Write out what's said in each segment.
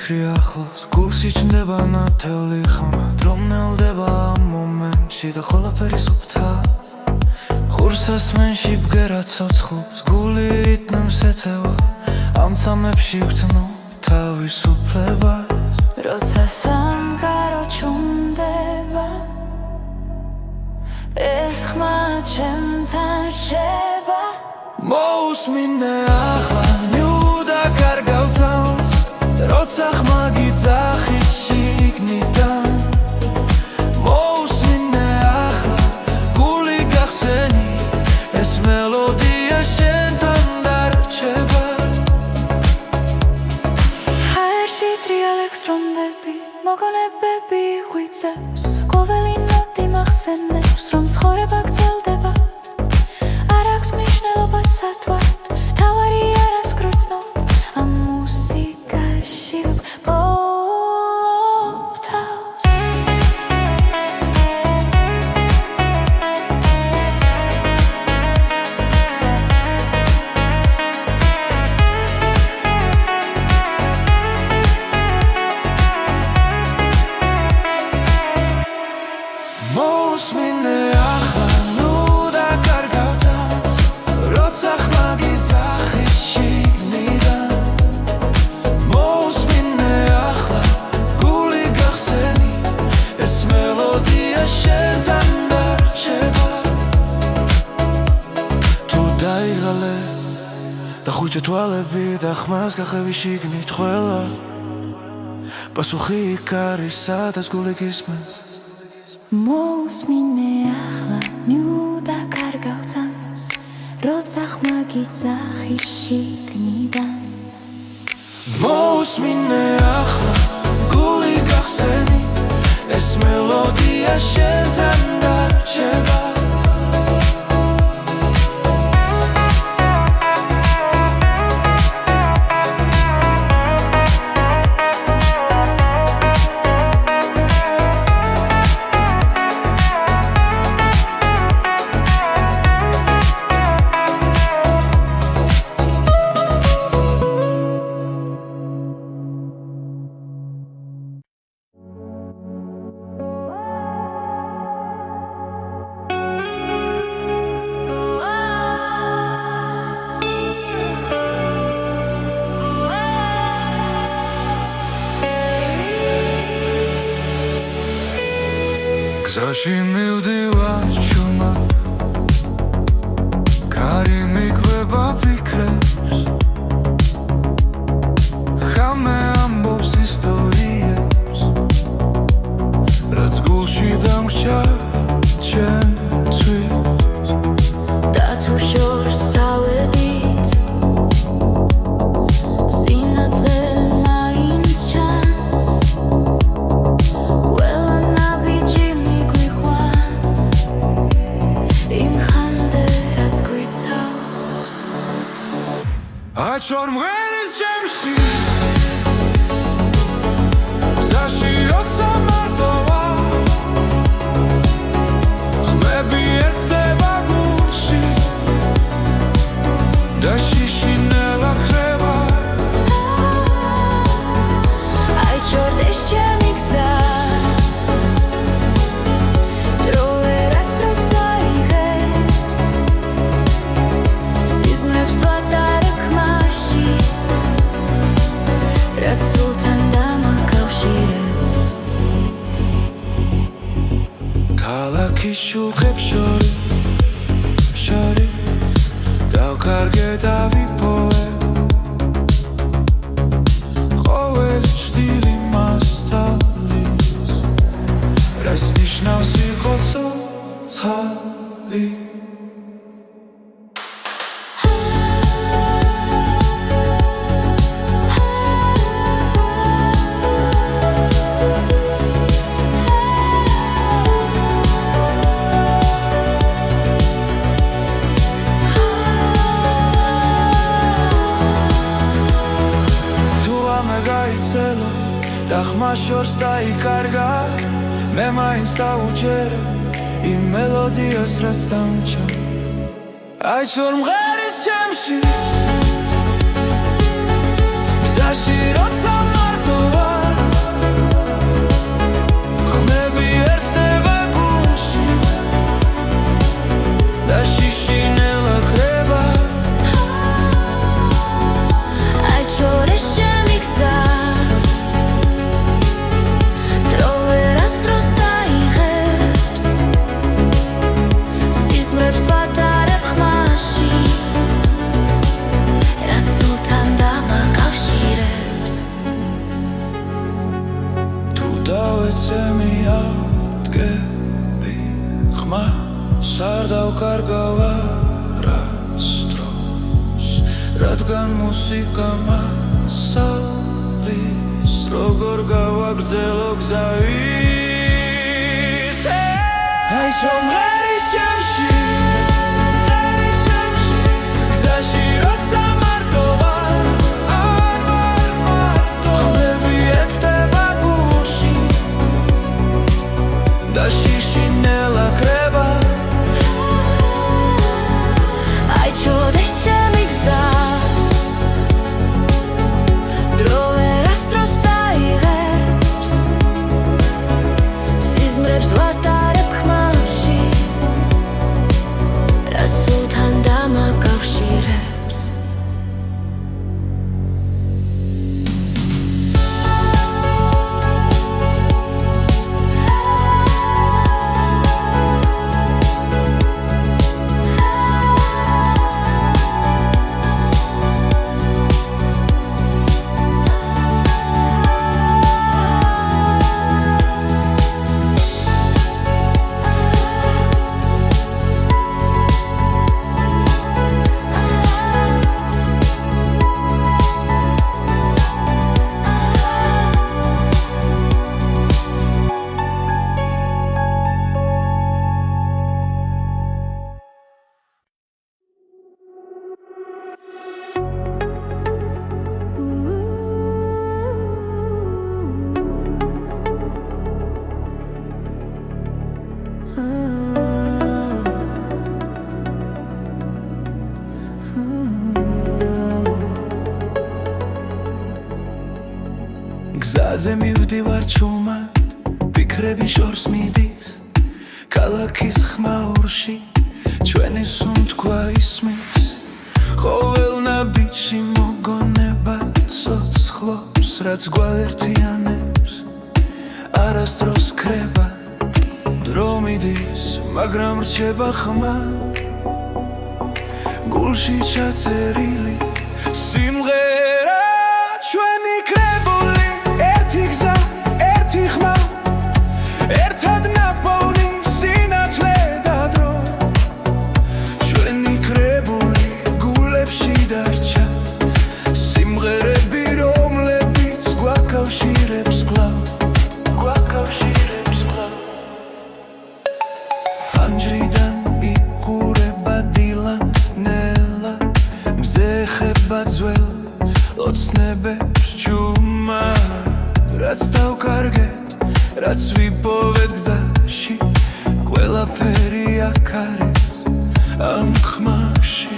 ფიქრი ახლოს გულში ჩნდება ნათელი ხმა რომ ნელდება ამ მომენტში და ყველაფერი სუფთა ხურსას მენში ბგერა ცოცხლობს გული რიტმს ეწევა ამ წამებში ვგრძნობ თავისუფლებას როცა სამყარო ჩუმდება ეს ხმა ჩემთან რჩება მოусმინე ახლა ნიუდა კარგავსავს როცა ხმა გიძახის შიგნიდან მოусმინე ახლა გული გახსენი ეს მელოდია შენთან დარჩება ჰაერში ტრიალებს რომდები მოგონებები ღვიძლებს ყოველი ნოტი მახსენებს რომ ცხოვრება გრძელდება არ აქვს მნიშვნელობა სათვალთ თავარი არას გრძნობ ამ მუსიკაში ვბოლობ თავს მოусმინე ახლა ნუდა კარგავსავს როცა ხმა გიძახის შიგნიდან მოусმინე ახლა გული გახსენი ეს მელოდია შენთან დარჩება თუ დაიღალე და ხუჭა თვალები და ხმას გახევი შიგნით ყველა პასუხი იქ არის სადაც გული გისმენს მოусმინე ახლა ნიუდა კარგავსავს როცა ხმა გიძახის შიგნიდან მოусმინე ახლა გული გახსენი ეს მელოდია შენთან დარჩება გზაში მივდივარ ჩუმად კარი მიკვება ფიქრებს ხამე ამბობს ისტორიებს რაც გულში დამრჩა ჩემთვის და თუ შორს წავედით სინათლე მაინც ჩანს აჩვარ მღერის ჩემში გზაში როცა მარტოა ხმები ერთდება გულში და შიშინელა ხება აჩვარ ეს ჩემი გზა დრო ვერასდროს აიღებს სიზმრებს ვატარებ რაც სულთან დამაკავშირებს ქალაქის შუქებს შორი დავკარგე და ვიპოვე ყოველი ჭდილი მასწავლის რას ნიშნავს სიხოცო ცალი და ხმა შორს დაიკარგა მე მაინც დავუჯერე იმ მელოდიას რაც დამჭა აჩვარ მღერის ჩემში გზაში როცა მარტოა სიკამასალის როგორ გავაგრძელო გზა ისე აი ჩომღერის შემში გზაში როცა მარტო ვარ არ ვარ მარტო ხმები ეთდება გულში და შიში ნელა კრება აი ჩოდეს ჩემი გზა დრო ვერასდროს წაიღებს სიზმრებს ვატარებ ხმაში რაც სულთან დამაკავშირებს გზაზე მივდივარ ჩუმად ფიქრები შორს მიდის ქალაქის ხმაურში ჩვენი სუნთქვა ისმის ყოველ ნაბიჯში მოგონება სოცხლობს რაც გვაერთიანებს არასდროს ქრება დრო მიდის მაგრამ რჩება ხმა გულში ჩაწერილი სიმღერა ჩვენი კრებული ერთი გზა ერთი ხმა ერთად ნაპოვნი სინათლე და დრო ჩვენი კრებული გულებში დარჩა სიმღერები რომლებიც გვაკავშირებს კვლავ ფანჯრიდან იყურება დილა ნელა მზე ხება ძველ ოცნებებს ჩუმად რაც დავკარგეთ რაც ვიპოვეთ გზაში ყველაფერი აქ არის ამ ხმაში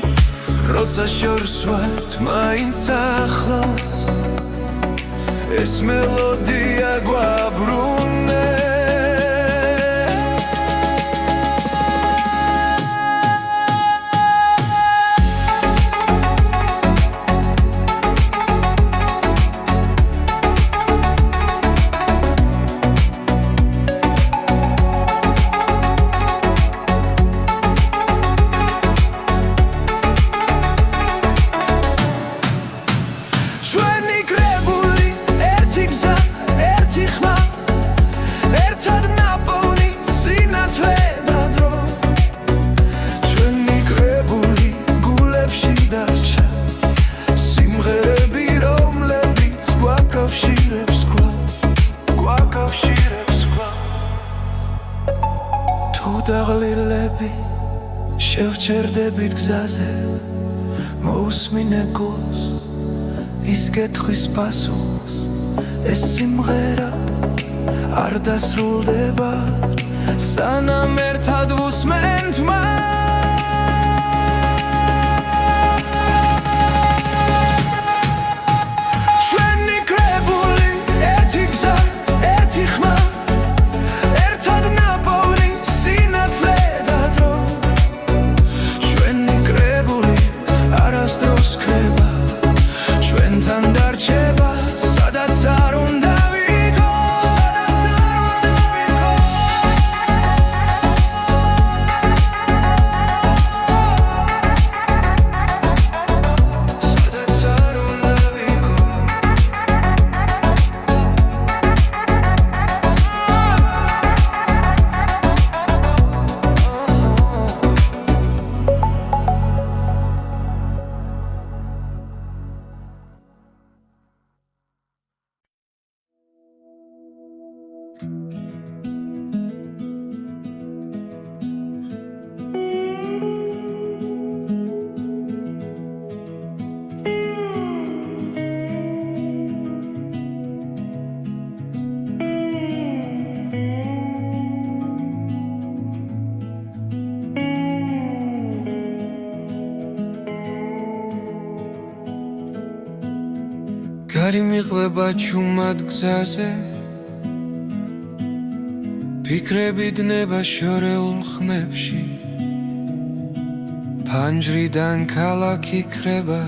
როცა შორს ვართ მაინც ახლოს ეს მელოდია გვაბრუნებს ჩვენი კრებული ერთი გზა ერთი ხმა ერთად ნაპოვნი სინათლე და დრო ჩვენი კრებული გულებში დარჩა სიმღერები რომლებიც გვაკავშირებს კვლავ თუ დაღლილები შევჩერდებით გზაზე მოусმინე გულს ის კითხვის პასუხს ეს სიმღერა არ დასრულდება სანამ ერთად ვუსმენთ ჩვენი კრებული ერთი გზა ერთი ხმა ერთად ნაპოვნი სინათლე და დრო ჩვენი კრებული არასდროს ქრება ჩვენთან დარჩება სადაც არ უნდა ვიქოს ხარი მიყვება ჩუმად გზაზე ფიქრები დნება შორეულ ხმებში ფანჯრიდან ქალაქი ქრება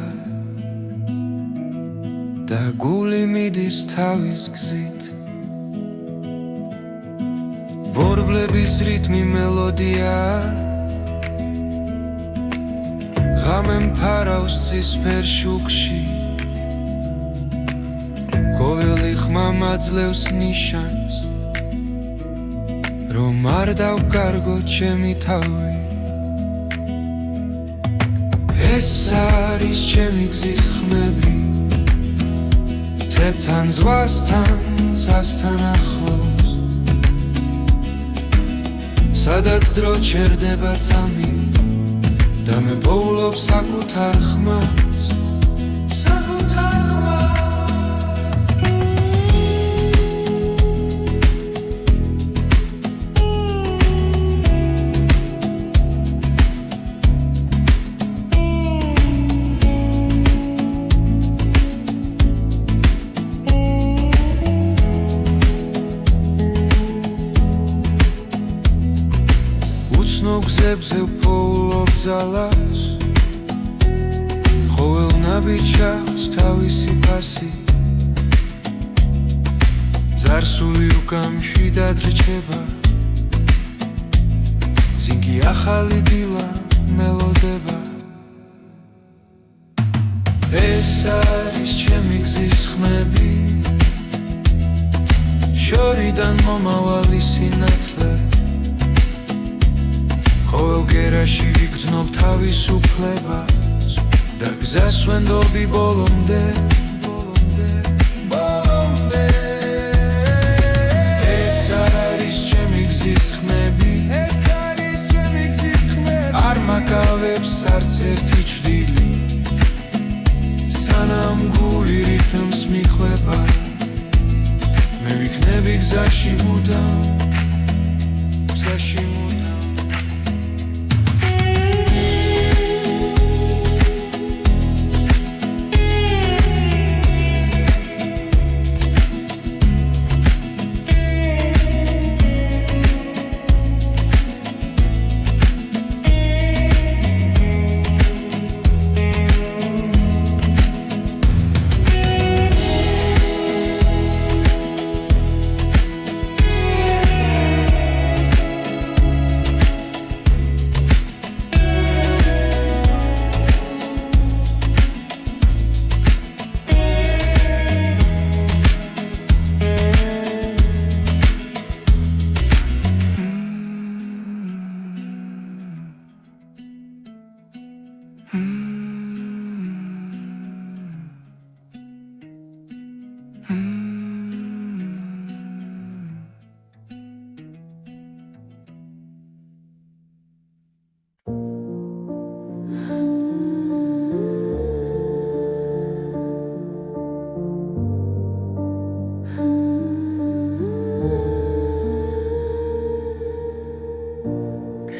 და გული მიდის თავის გზით ბორბლების რიტმი მელოდია ღამე მფარავს ცისფერ შუქში ყოველი ხმა მაძლევს ნიშანს რომ არ დავკარგო ჩემი თავი ეს არის ჩემი გზის ხმები თებთან ზღვასთან სასთან ახლოს სადაც დრო ჩერდება წამი და მე პოულობ საკუთარ ხმას გზებზე ვპოულობ ძალას ყოველ ნაბიჯს აქვს თავისი ფასი ზარსული უკამშვიდად რჩება ზინგი ახალი დილა მელოდება ეს არის ჩემი გზის ხმები შორიდან მომავალი სინათლე ყოველ გერაში ვიგრძნობ თავისუფლებას და გზას ვენდობი ბოლომდე ეს არის ჩემი გზის ხმები არ მაკავებს არც ერთი ჩრდილი სანამ გული რითმს მიყვება მე ვიქნები გზაში მუდამ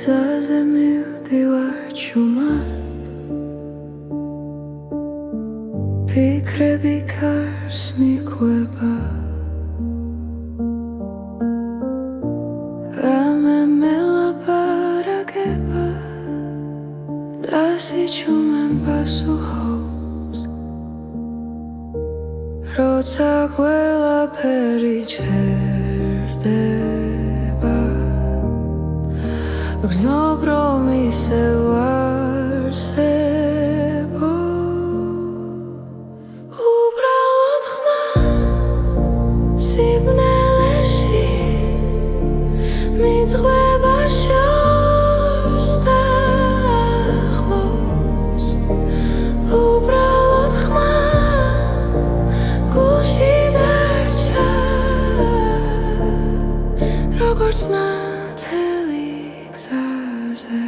გზაზე მივდივარ ჩუმად ფიქრები კარს მიყვება რამე მელაპარაკება და სიჩუმემ პასუხობს როცა ყველაფერი ჩერდება გრძნობ რომ ისევ არსებო უბრალოდ ხმა სიბნელეში მიძღვება შორს და ახლოს უბრალოდ ხმა გულში დარჩა როგორც ნათელი გზაზე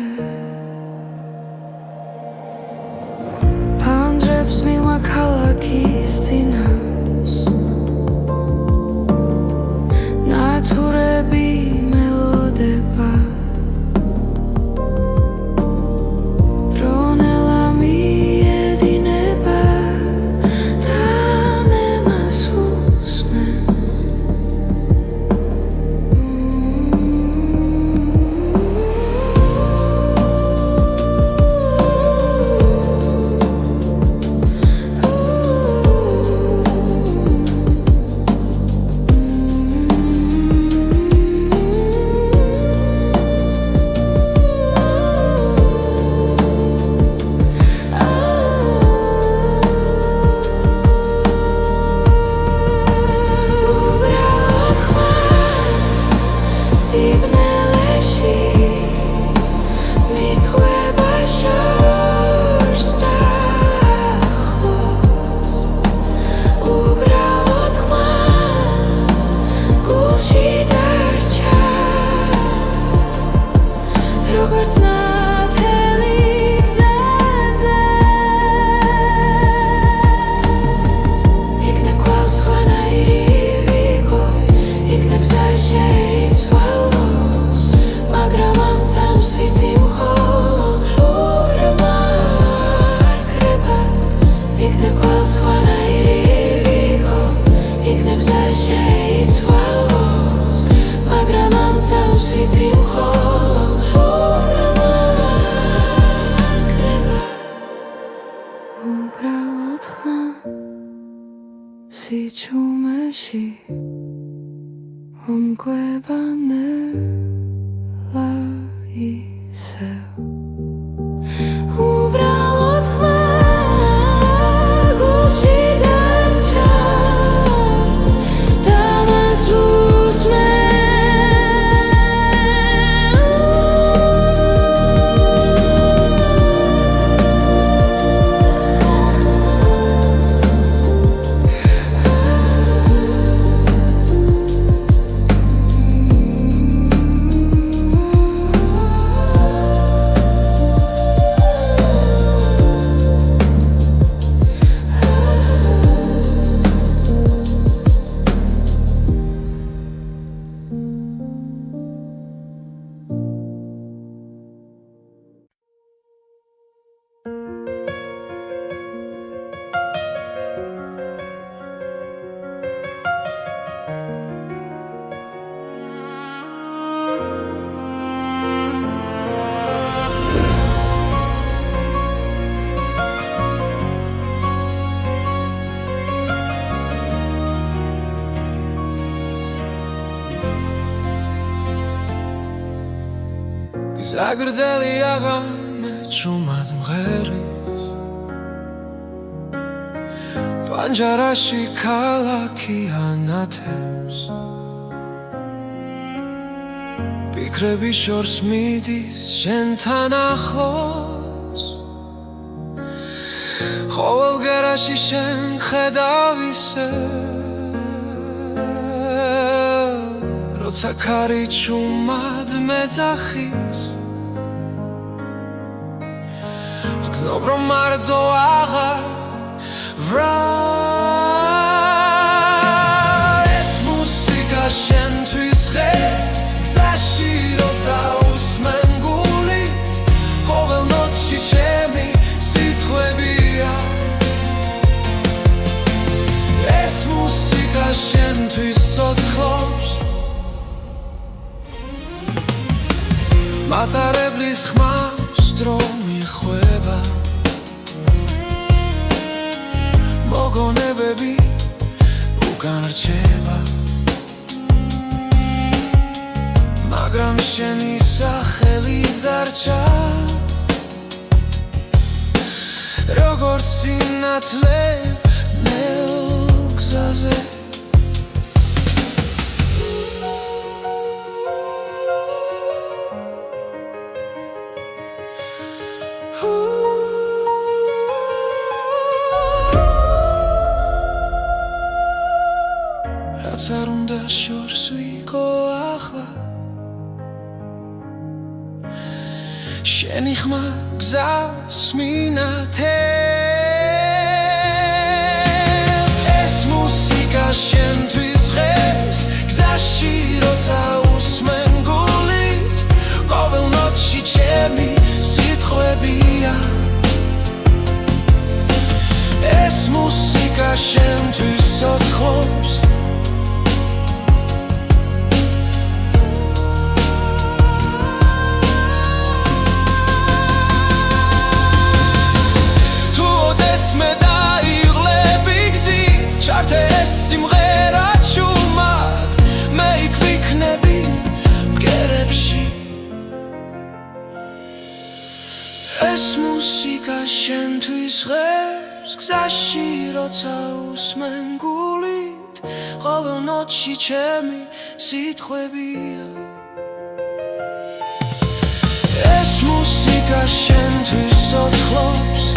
სიჩუმეში ომკვება ნელა ისევ უბრალოდ ხმა გულში დარჩა და მას უსმენ ზაგრძელი აღამე ჭუმად მღერის პანჯარაში ქალაქი ანათებს ფიქრები შორს მიდის შენთან ახლოს ყოველ გერაში შენ ხედავ ისევ როცა ქარი ჭუმად მეძახის გზნობ რომ მარტო აღარ ვრალ ეს მუსიკა შენთვის ხეს გზაში როცა უსმენ გულით ყოველ ნოტში ჩემი სიტყვებია ეს მუსიკა შენთვის ცოცხლობს მატარებლის ხმავს დრო მიხვება მოგონებები უკან რჩება მაგრამ შენი სახელი დარჩა როგორც სინათლე ნელ გზაზე რაც არ უნდა შორს ვიყო ახლა შენი ხმა გზას მინათებს ეს მუსიკა შენთვის ხეს გზაში როცა უსმენ გულით ყოველ ნოტში ჩემი სიტყვებია ეს მუსიკა შენთვის ცოცხლობს ეს სიმღერა ჭუმად მე იქ ვიქნები მგერებში ეს მუსიკა შენთვის ღერს გზაში როცა უსმენ გულით ყოველ ნოტში ჩემი სიტყვებია ეს მუსიკა შენთვის ცოცხლობს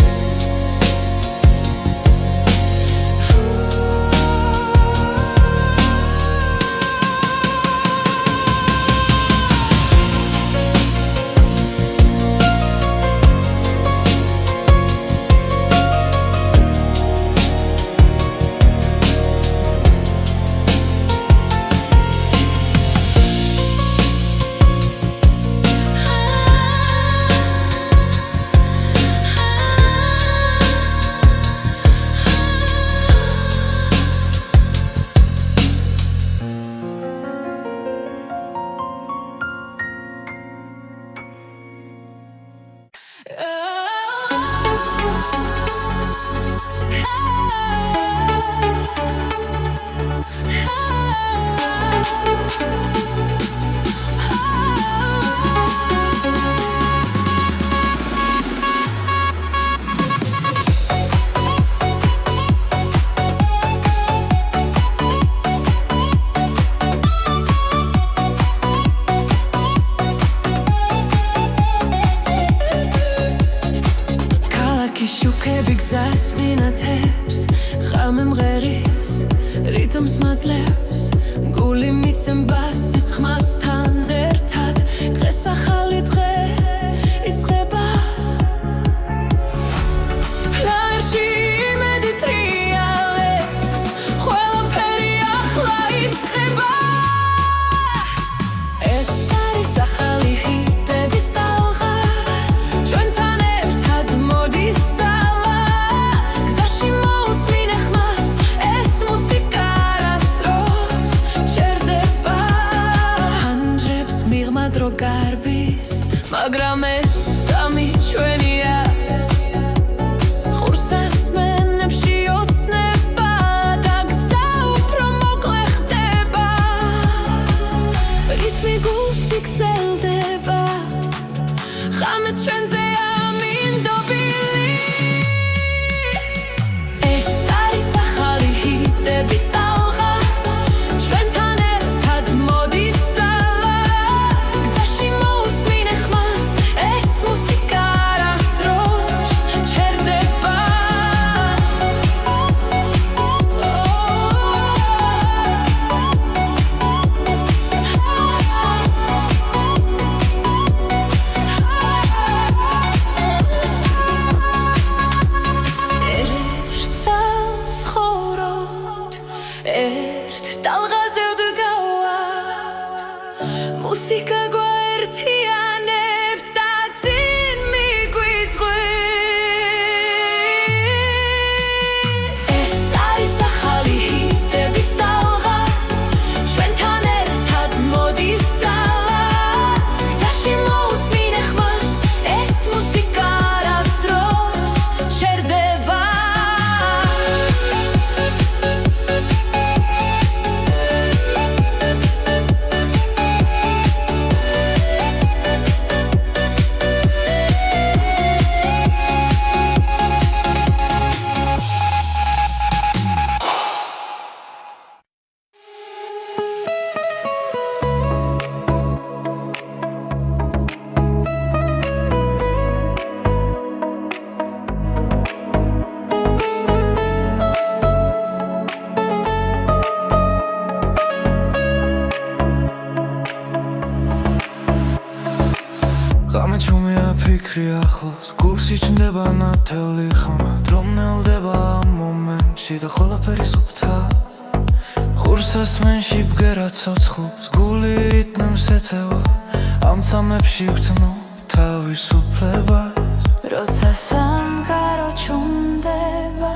შუქები გზას მინათებს ხამე მღერის რიტმს მაძლევს გული მიცემბას ის ხმასთან ერთად დღეს ახალი დღე იწყება ლაერში იმედი ტრიალებს ყველაფერი ახლა იწყება ეს არის ახალი ჰიტების ტალღა ჩვენთან ერთად მოდის დრო გარბის მაგრამ ეს წამი ჩვენია ხურცას მენებში ოცნება და გზა უფრო მოკლე ხდება რიტმი გულში გრძელდება ხამე ჩვენზეა მინდობილი ეს არის ახალი ჰიტების ტალღა ჩვენთან ერთად მოდის ერთ ტალღაზე ვდგავართ მუსიკა გვაერთიანებს და წინ მიგვიწვევს ეს არის ახალი ჰიტების ტალღა ჩვენთან ერთად მოდის ძალა გზაში მოусმინე ხმას ეს მუსიკა არასდროს ჩერდება ხამე ჩუმია ფიქრი ახლოს გულში ჩნდება ნათელი ხამა დრომნელდება ამ მომენტში და ყველაფერი სუფთა ხურსას მენში ბგერა ცოცხლობს გული რიტმს ეწევა ამ წამებში ვგრძნობ თავისუფლებას როცა სამყარო ჩუმდება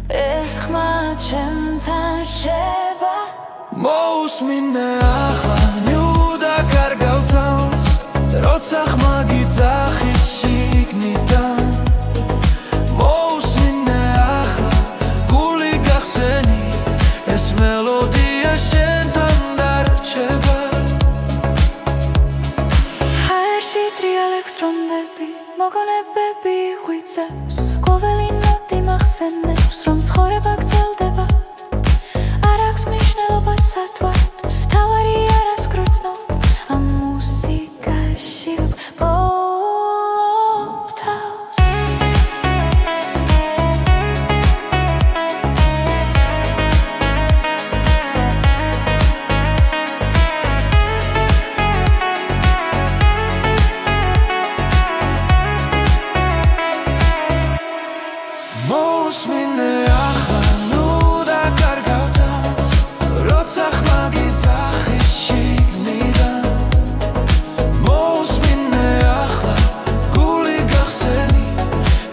ეს ხმა ჩემთან რჩება მოусმინე ახლა ნიუდა კარგავცავს როცა ხმა გიძახის შიგნიდან მოусმინე ახლა გული გახსენი ეს მელოდია შენთან დარჩება ჰაერში ტრიალებს დრომდები მოგონებები ღვიძლებს ყოველი ნოტი მახსენებს რომ ცხოვრება გრძელდება არ აქვს მნიშვნელობა სათვალთ თავარი არას გრძნობ ამ მუსიკაში ვბოლობ თავს მოусმინე ახლა ნუდა კარგავცავს როცა ხმა გიძახის შიგნიდან მოусმინე ახლა გული გახსენი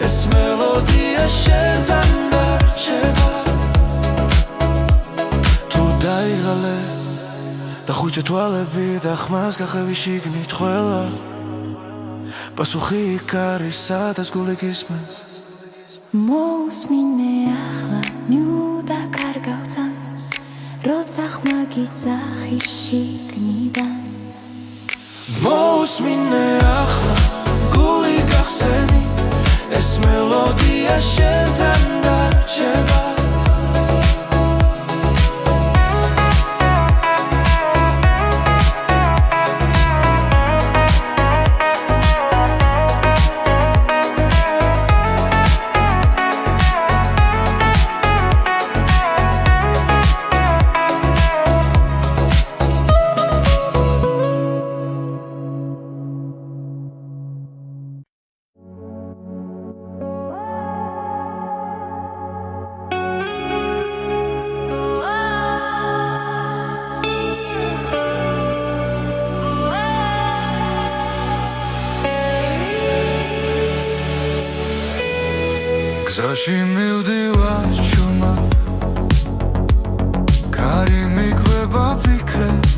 ეს მელოდია შენთან დარჩება თუ დაიღალე და ხუჭე თვალები და ხმას გახევი შიგნით ყველა პასუხი იქ არის სადაც გული გისმენს მოусმინე ახლა ნიუდა კარგავცავს როცა ხმაგიცა ხიშიგნიდან მოусმინე ახლა გული გახსენი ეს მელოდია შენთან დარჩება გზაში მივდივარ ჩუმად კარი მიგვება ფიქრებს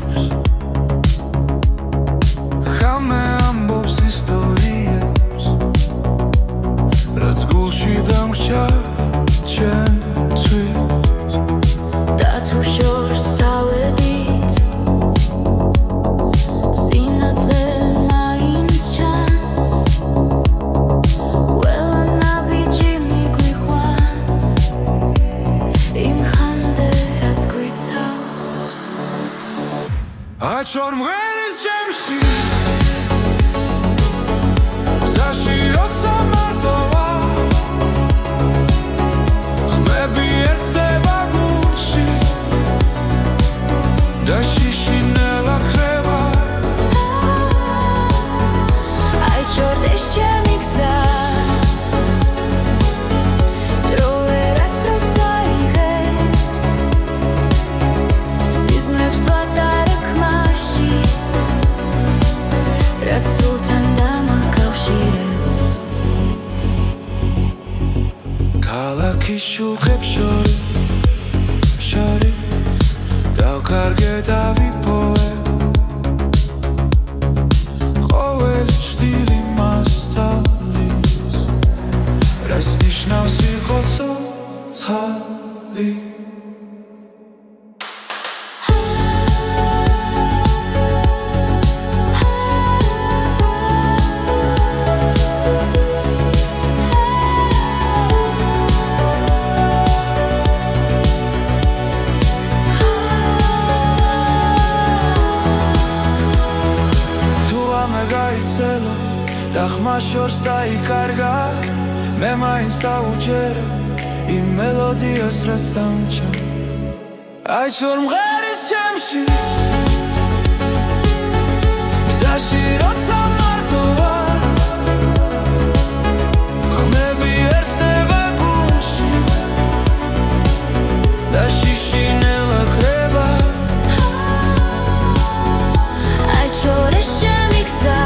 ხამე ამბობს ისტორიებს რაც გულში დამრჩა ჩემთვის და თუ შორს წავედით სინათლე მაინც ჩანს აჩორ მღერის ჩემში გზაში როცა მარტოა ხმები ერთდება გულში და შიშინელა ხრება აჩორ ეს ჩემი გზა დრო ვერასდროს აიღებს სიზმრებს ვატარებ ხმაში რაც სულთან დამაკავშირებს ქალაქის შუქებს შორი დავკარგე და ვიპოვე ყოველი ჭრილი მასწავლის რას ნიშნავს იყო ცოცხალი და ხმა შორს დაიკარგა მე მაინც დავუჯერე იმ მელოდიას რაც დამჭა აჩორ მღერის ჩემში გზაში როცა მარტოა ხმები ერთდება გულში და შიშინელა ხრება აჩორ ეს ჩემი გზა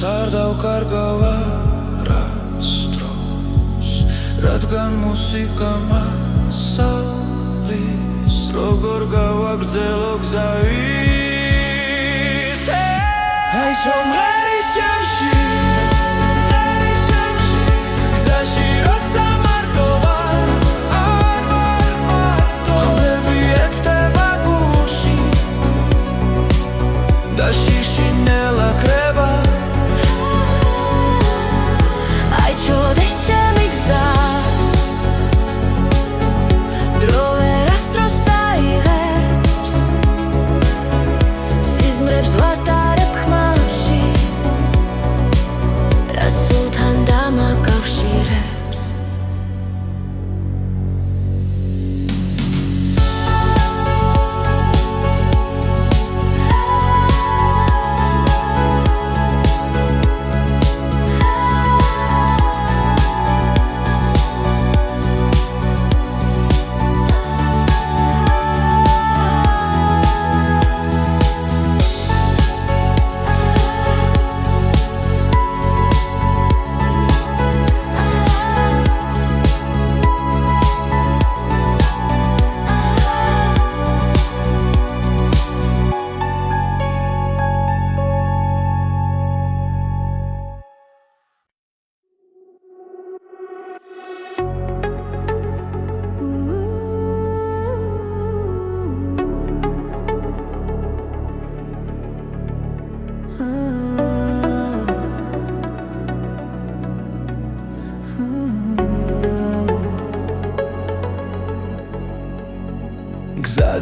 არ დავკარგავ არასდროს რადგან მუსიკა მასალის როგორ გავაგრძელო გზავის აიჩო მღერის ჩემში გზაში როცა მარტოა ხმები ერთდება გულში და შიშინელა ხრება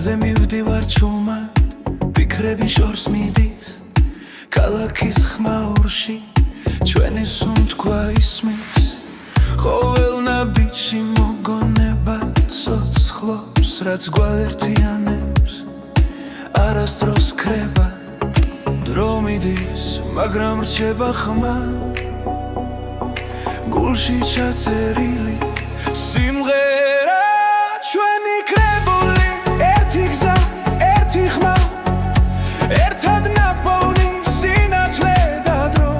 გზაზე მივდივარ ჩუმად ფიქრები შორს მიდის ქალაქის ხმაურში ჩვენი სუნთქვა ისმის ყოველ ნაბიჯში მოგონება სოცხლობს რაც გვაერთიანებს არასდროს ქრება დრო მიდის მაგრამ რჩება ხმა გულში ჩაწერილი სიმღერა ჩვენი კრებული ერთი გზა ერთი ხმა ერთად ნაპოვნი სინათლე და დრო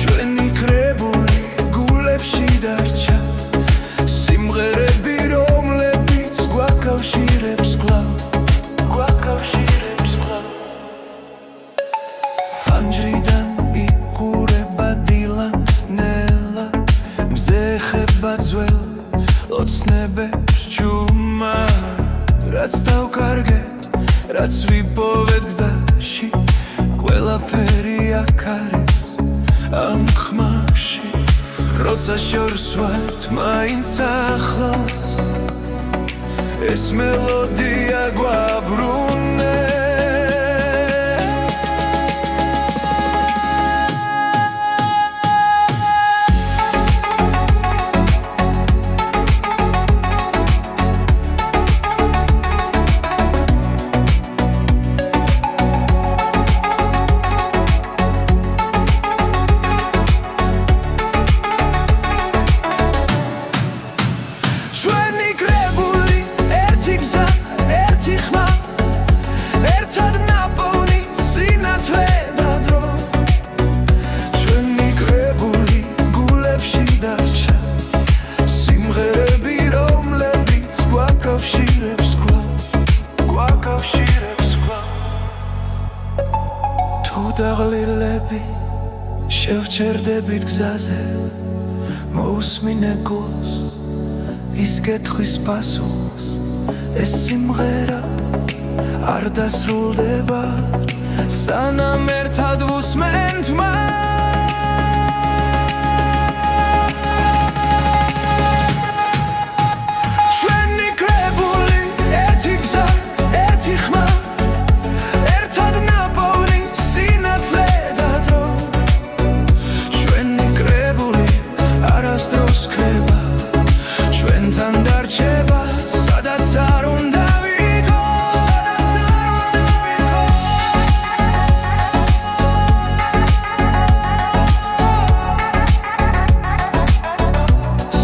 ჩვენი კრებული გულებში დარჩა სიმღერები რომლებიც გვაკავშირებს კვლავ ფანჯრიდან იყურება დილა ნელა მზე ხება ძველ ოცნებებს ჩუმად რაც დავკარგეთ რაც ვიპოვეთ გზაში ყველაფერი აქ არის ამ ხმაში როცა შორს ვართ მაინც ახლოს ეს მელოდია გვაბრუნებს ჩვენი კრებული ერთი გზა ერთი ხმა ერთად ნაპოვნი სინათლე და დრო ჩვენი კრებული გულებში დარჩა სიმღერები რომლებიც გვაკავშირებს კვლავ თუ დაღლილები შევჩერდებით გზაზე მოусმინე გულს ის გეთხვის პასუხს ეს სიმღერა არ დასრულდება სანამ ერთად ვუსმენთ ჩვენი კრებული ერთი გზა ერთი ხმა ერთად ნაპოვნი სინათლე და დრო ჩვენი კრებული არასდროს ქრება ჩვენთან დარჩება სადაც არ უნდა ვიქოს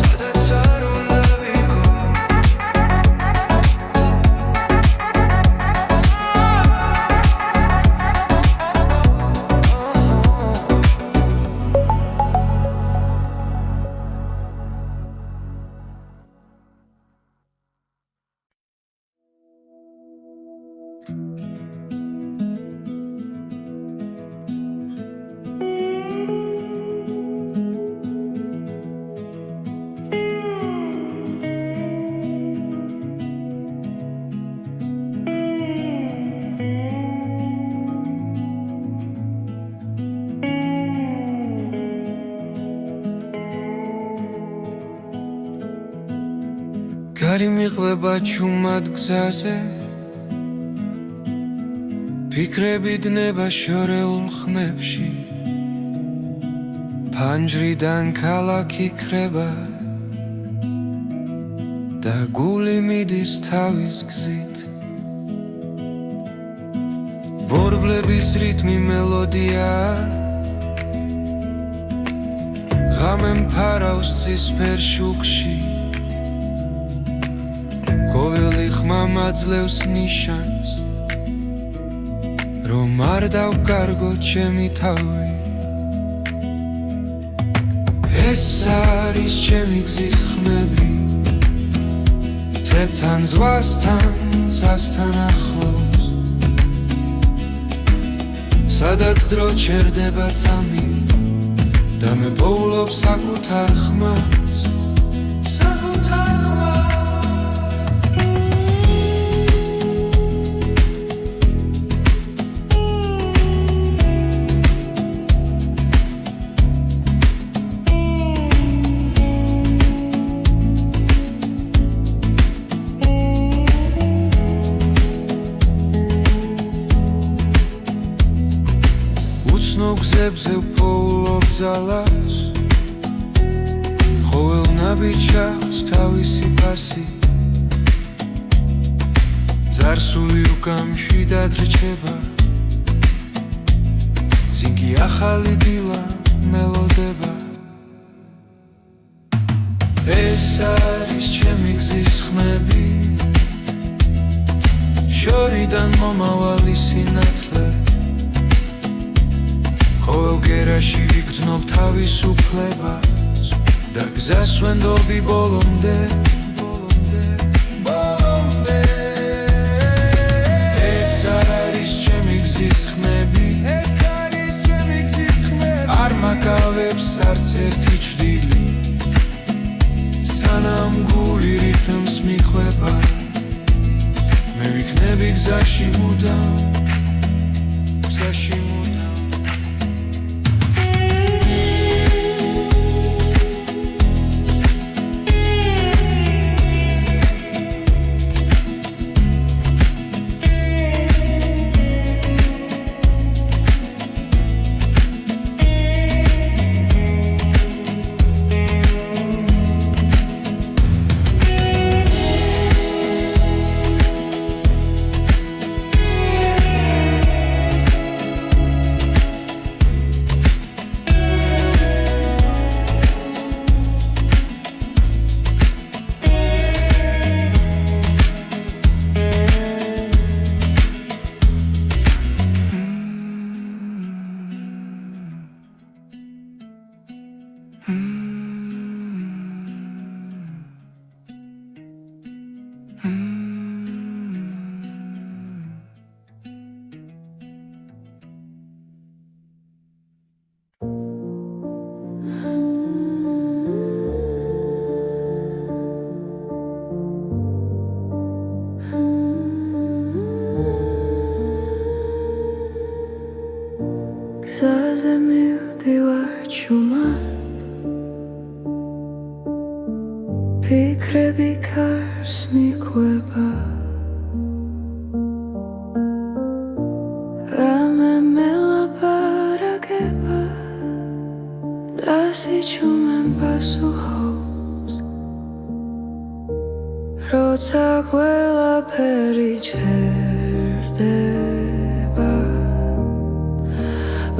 სადაც არ უნდა გარი მიყვება ჩუმად გზაზე ფიქრები დნება შორეულ ხმებში ფანჯრიდან ქალაქი ქრება და გული მიდის თავის გზით ბორბლების რიტმი მელოდია ღამე მფარავს ცისფერ შუქში ყოველი ხმა მაძლევს ნიშანს რომ არ დავკარგო ჩემი თავი ეს არის ჩემი გზის ხმები თებთან ზღვასთან სასთან ახლოს სადაც დრო ჩერდება წამი და მე პოულობ საკუთარ ხმას გზებზე ვპოულობ ძალას ყოველ ნაბიჯს აქვს თავისი ფასი ზარსული უკამშვიდად რჩება ზინგი ახალი დილა მელოდება ეს არის ჩემი გზის ხმები შორიდან მომავალი სინათლე ყოველ გერაში ვიგრძნობ თავისუფლებას და გზას ვენდობი ბოლომდე ეს არის ჩემი გზის ხმები არ მაკავებს არც ერთი ჭრილი სანამ გული რითმს მიხვება მე ვიქნები გზაში მუდამ გზაზე მივდივარ ჩუმად ფიქრები კარს მიყვება რამე მელაპარაკება და სიჩუმემ პასუხობს როცა ყველაფერი ჩერდება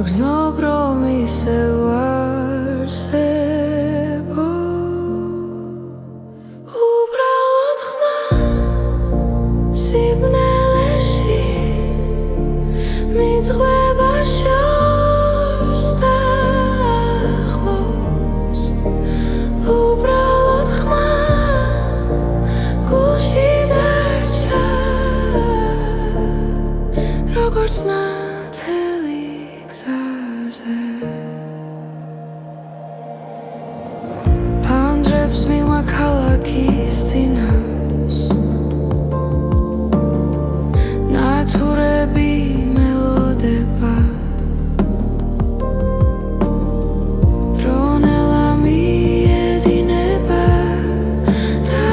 გრძნობ რომ ისევ არსებო უბრალოდ ხმა სიბნელეში მიძღვება შორს და ახლოს უბრალოდ ხმა გულში დარჩა როგორც ნათელი ფანჯრებს მივა ქალაქის წინავს ნათურები მელოდება დრონელა მიედინება და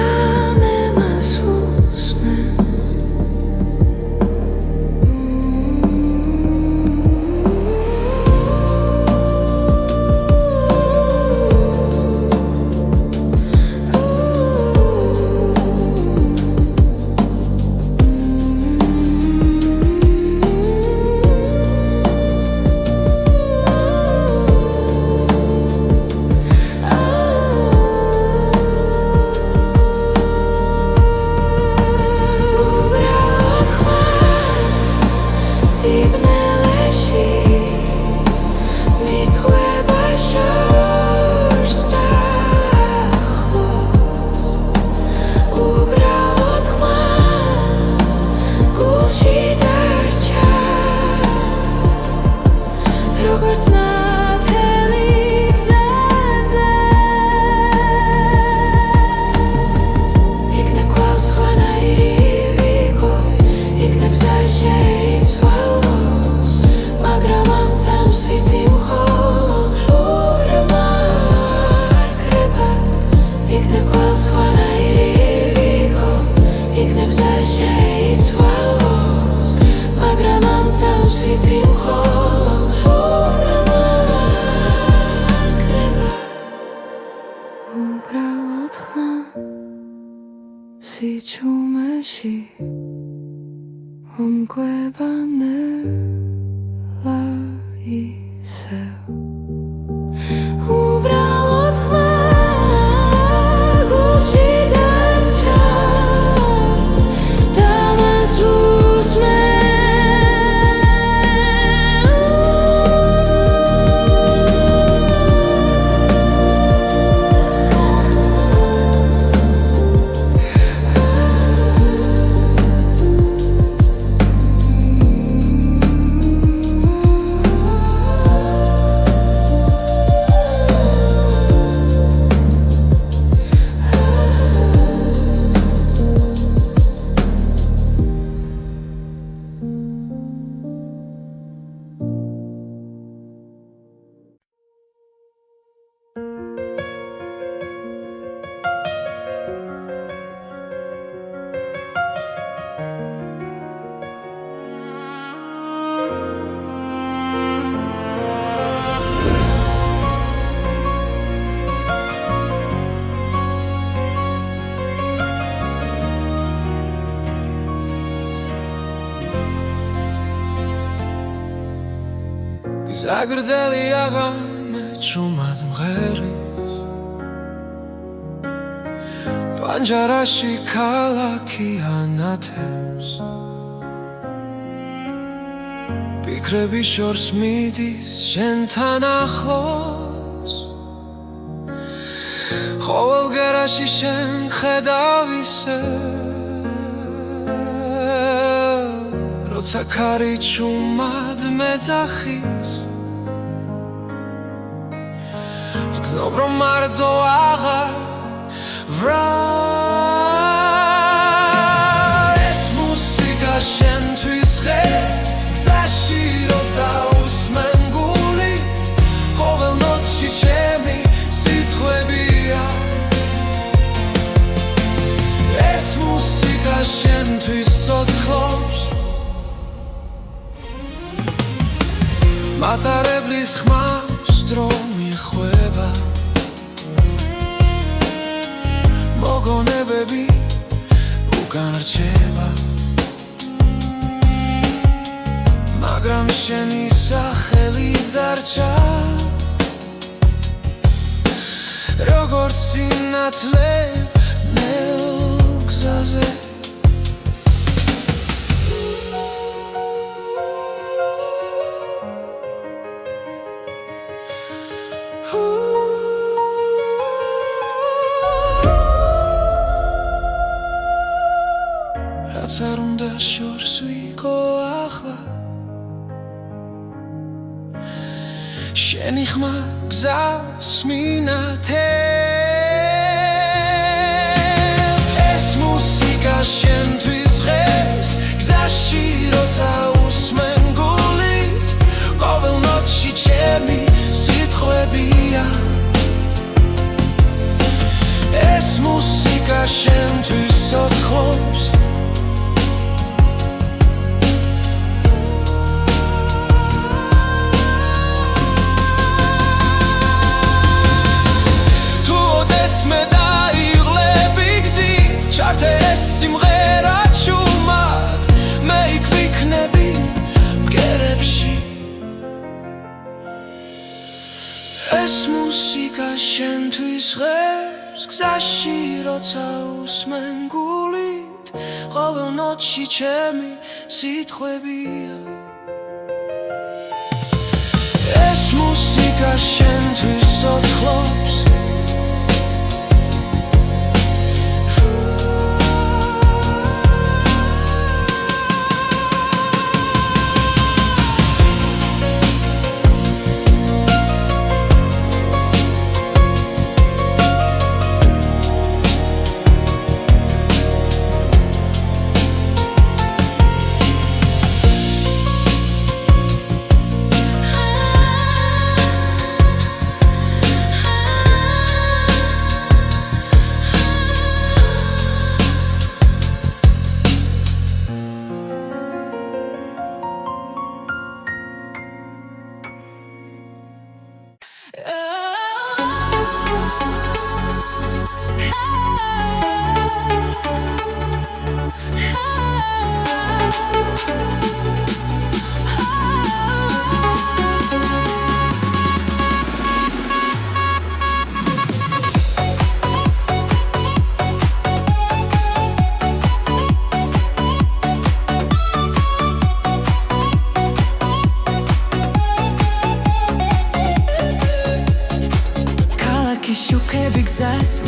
მე მას უსმენ Sweet team, hold on. ჩუმეში ომკვება ნელა ისევ უბრალოდ ხმა გულში დარჩა და მას უსმენ ზაგრძელი აღამე ჩუმად მღერის პანჯარაში ქალაქი ანათებს ფიქრები შორს მიდის შენთან ახლოს ყოველ გერაში შენ ხედავ ისევ როცა ქარი ჩუმად მეძახის გზნობ რომ მარტო აღარ ვრალ ეს მუსიკა შენთვის ღერს გზაში როცა უსმენ გულით ყოველ ნოტში ჩემი სიტყვებია ეს მუსიკა შენთვის ცოცხლობს მატარებლის ხმას დრო მიხვება მოგონებები უკან რჩება მაგრამ შენი სახელი დარჩა როგორც სინათლე ნელ გზაზე რაც არ უნდა შორს ვიყო ახლა შენი ხმა გზას მინათებს ეს მუსიკა შენთვის ღერს გზაში როცა უსმენ გულით ყოველ ნოტში ჩემი სიტყვებია ეს მუსიკა შენთვის ცოცხლობს ჩართე ეს სიმღერა ჩუმად მე იქ ვიქნები მგერებში ეს მუსიკა შენთვის ღერს გზაში როცა უსმენ გულით ყოველ ნოტში ჩემი სიტყვებია ეს მუსიკა შენთვის ცოცხლობს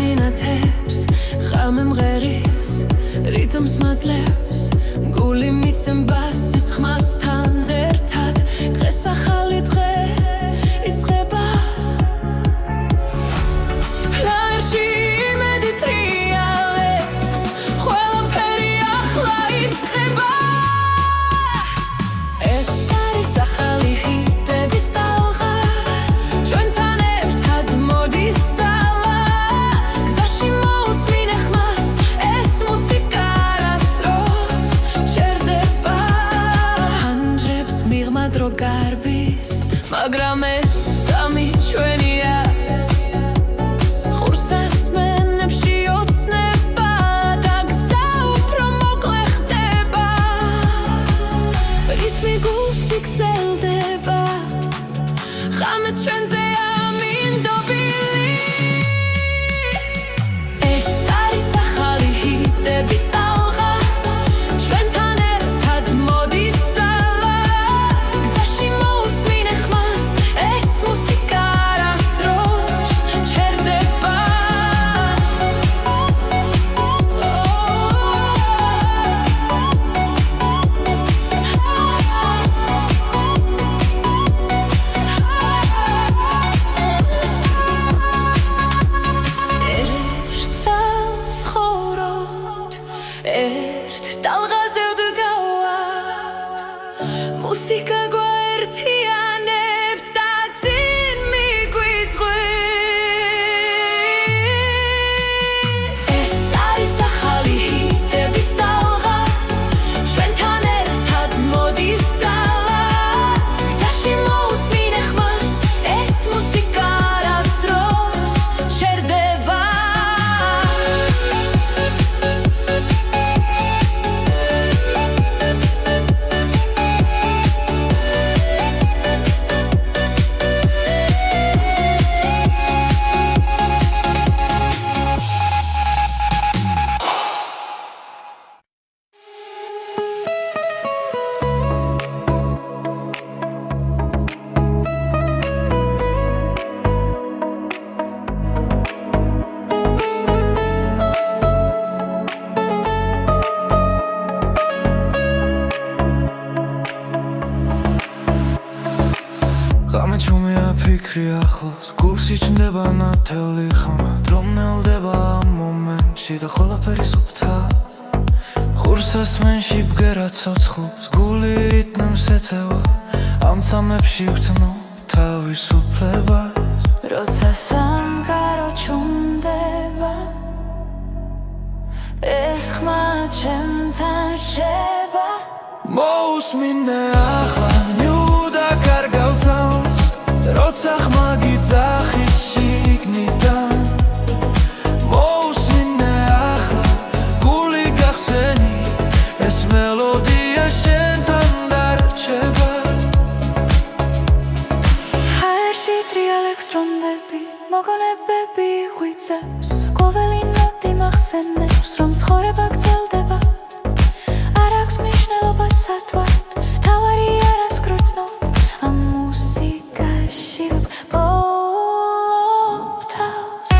წმინათებს ხამე მღერის რითმს მაძლევს გული მიცემბასის ხმასთან ერთად დღეს ახალი დღე იწყება ლაერში იმედი ტრიალებს ყველაფერი ახლა იწყება ეს არის ახალი ჰიტების ტალღა ჩვენთან ერთად მოდის ძალა გზაში მოусმინე ხმას ეს მუსიკა არასდროს ჩერდება ჰანჯრებს მიღმა დრო გარბის მაგრამ ეს წამი ჩვენია ხურს ასმენებში ოცნება და გზა უფრო მოკლე ხდება რითმი გულში გრძელდება ხამე ჩვენზე ამინდობილი ეს არის ახალი ჰიტების ტალღა ჩვენთან ერთად მოდის ძალა გზაში მოусმინე ხმას ეს მუსიკა არასდროს ჩერდება ერთს ხოროთ ერთ ტალღაზე ვდგავართ მუსიკა გვაერთიანებს და წინ მიგვიწვევს ეს არის ახალი ჰიტების ტალღა ჩვენთან ერთად მოდის ძალა გზაში მოусმინე ხმას ეს მუსიკა არასდროს ჩერდება ღამე ჩუმია ფიქრი ახლოს გულში ჩნდება ნათელი ხმა დრო ნელდება ამ მომენტში და ყველაფერი სუფთა ხურს ასმენში ბგერა ცოცხლობს გული რიტმს ეწევა ამ წამებში ვგრძნობ თავისუფლებას როცა სამყარო ჩუმდება ეს ხმა ჩემთან რჩება მოусმინე ახლა ნიუდა კარგავსავს როცა ხმა გიძახის შიგნიდან მოусმინე ახლა გული გახსენი ეს მელოდია შენთან დარჩება ჰაერში ტრიალებს დრომდები მოგონებები ღვიძლებს ყოველი ნოტი მახსენებს რომ ცხოვრება გრძელდება არ აქვს მნიშვნელობა სათვალთ თავარი არას გრძნობ ამ მუსიკაში ვბოლობ თავს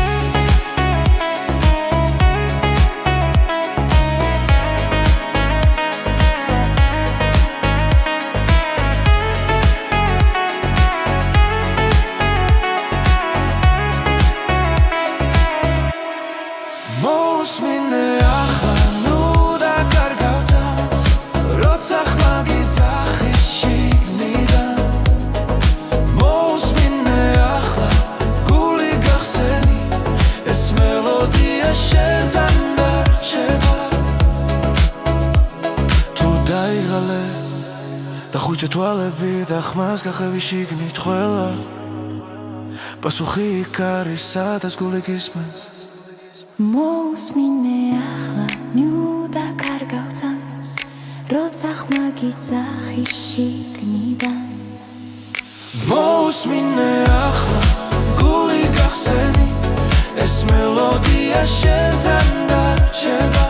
მოусმინე ახლა ნუდა კარგავსავს როცა ხმა გიძახის შიგნიდან მოусმინე ახლა გული გახსენი ეს მელოდია შენთან დარჩება თუ დაიღალე და ხუჭე თვალები და ხმას გახევი შიგნით ყველა პასუხი იქ არის სადაც გული გისმენს მოусმინე ახლა ნიუდა კარგავსავს როცა ხმა გიძახის შიგნიდან მოусმინე ახლა გული გახსენი ეს მელოდია შენთან დარჩება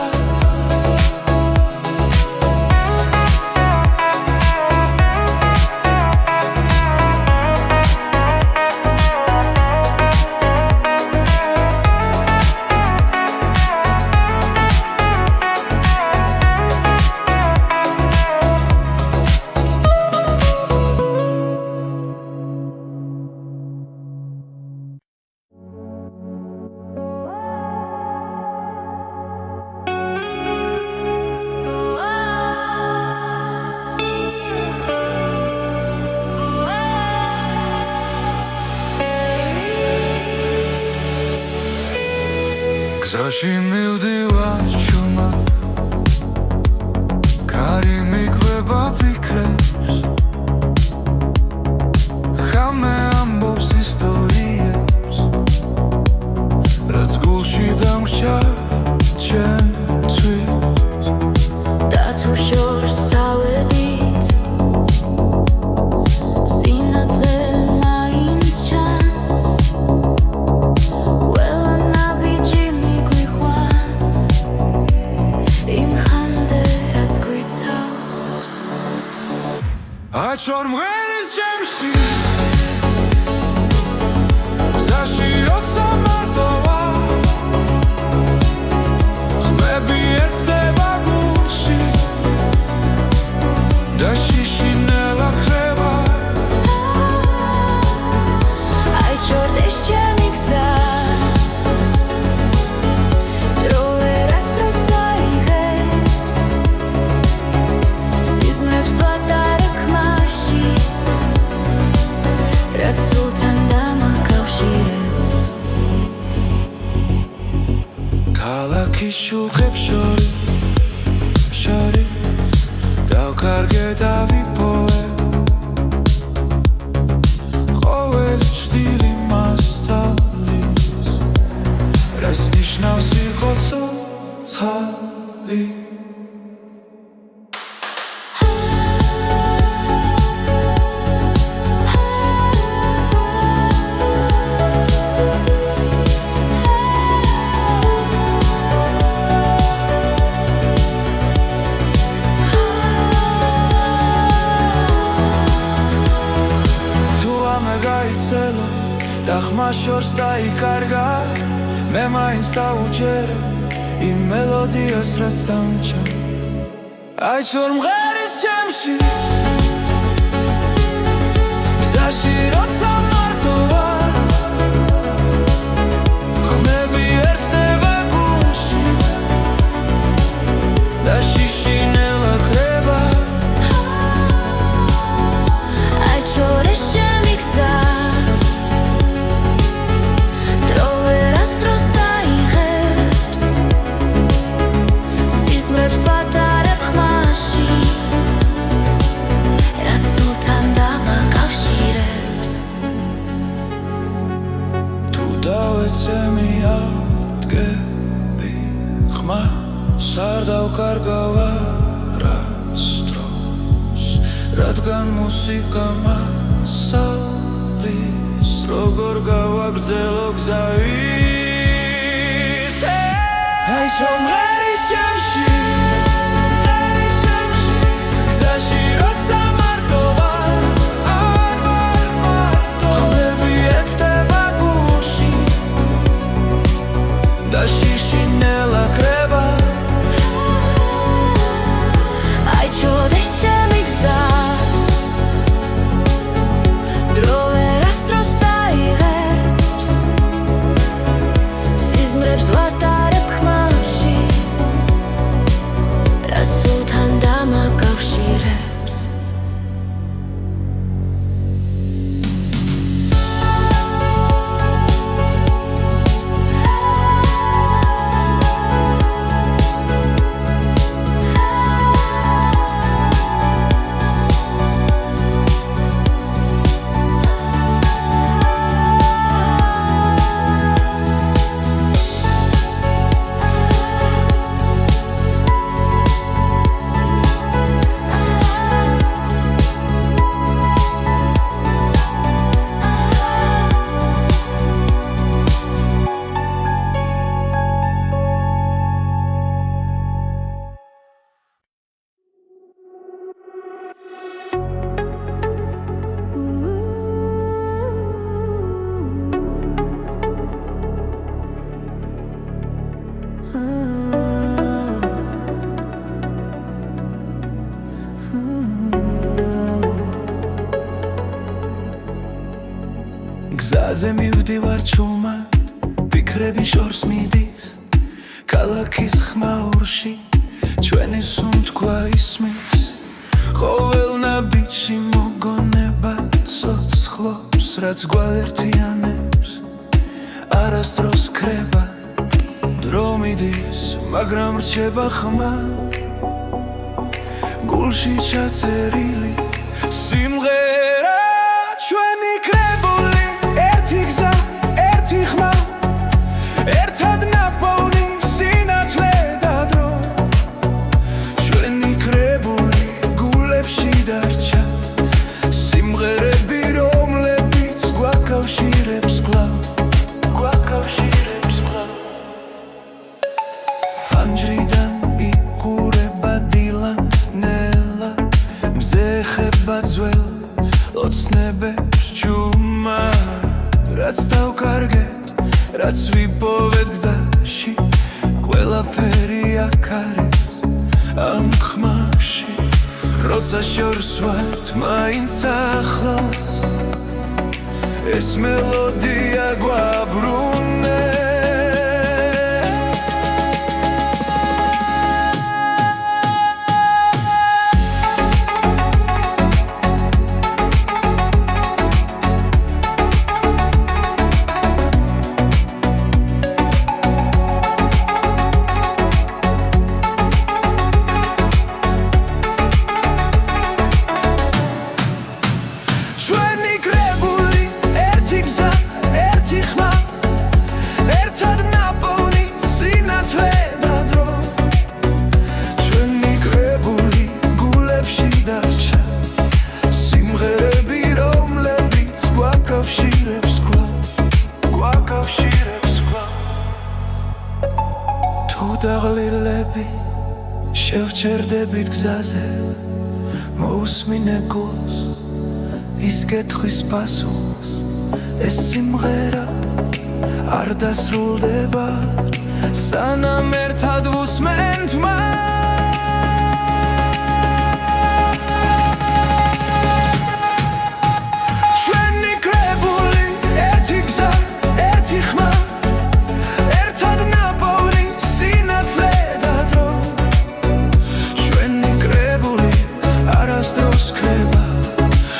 გზაში მივდივარ ჩუმად კარი მიგვება ფიქრებს ხამე ამბობს ისტორიებს რაც გულში დამრჩა ჩემთვის და თუ შორს ავედით სინათლე მაინც ჩანს ყველა ნაბიჯი მიგვიყვანს იმ ხამდე რაც გვიცავს აჩვარ მღერის ჩემში გზაში როცა მარტოა ხმები ერთდება გულში და შიშინელა ხება აიჩორდეს ჩემი გზა დრო ვერასდროს აიღებს სიზმრებს ვატარებ ხმაში რაც სულთან დამაკავშირებს ქალაქის შუქებს შორი დავკარგე და ვიპოვე ყოველი ჭრილი მასწავლის რას ნიშნავს იყო ცოცხალი და ხმა შორს დაიკარგა მე მაინც დავუჯერე იმ მელოდიას რაც დამჭა აიჩვარ მღერის ჩემში გზაში როცა მარტოა ხმები ერთდება გულში და შიშინელა კრება აიჩორდეს ჩემი გზა არ დავკარგავ არასდროს რადგან მუსიკა მასალის როგორ გავაგრძელო გზა ისე აიჩვარ მღერის ჩემში გზაში როცა მარტოა ხმები ერთდება გულში და შიშინელა კრება აიჩორდეს ჩემი გზა დრო ვერასდროს აიღებს სიზმრებს ვატარებ ხმაში რაც სულთან დამაკავშირებს გზაზე მივდივარ ჩუმად ფიქრები შორს მიდის ქალაქის ხმაურში ჩვენი სუნთქვა ისმის ყოველ ნაბიჯში მოგონება სოცხლობს რაც გვაერთიანებს არასდროს ქრება დრო მიდის, მაგრამ რჩება ხმა გულში ჩაწერილი სიმღერა ჩვენი კრებული ერთი გზა, ერთი ხმა ერთად ნაპოვნი სინათლე და დრო ჩვენი კრებული გულებში დარჩა სიმღერები რომლებიც გვაკავშირებს კვლავ ფანჯრიდან იკურება დილა ნელა მზე ხება ძველ ოცნებებს ჩუმად რაც დავკარგეთ, რაც ვიპოვეთ გზაში ყველაფერი აქ არის ამ ხმაში როცა შორს ვართ მაინც ახლოს ეს მელოდია გვაბრუნე ჩვენი კრებული ერთი გზა, ერთი ხმა ერთად ნაპოვნი სინათლე და დრო ჩვენი კრებული გულებში დარჩა სიმღერები რომლებიც გვაკავშირებს კვლავ თუ დაღლილები შევჩერდებით გზაზე მოусმინე გულს ის კითხვის პასუხს ეს სიმღერა არ დასრულდება სანამ ერთად ვუსმენთ მას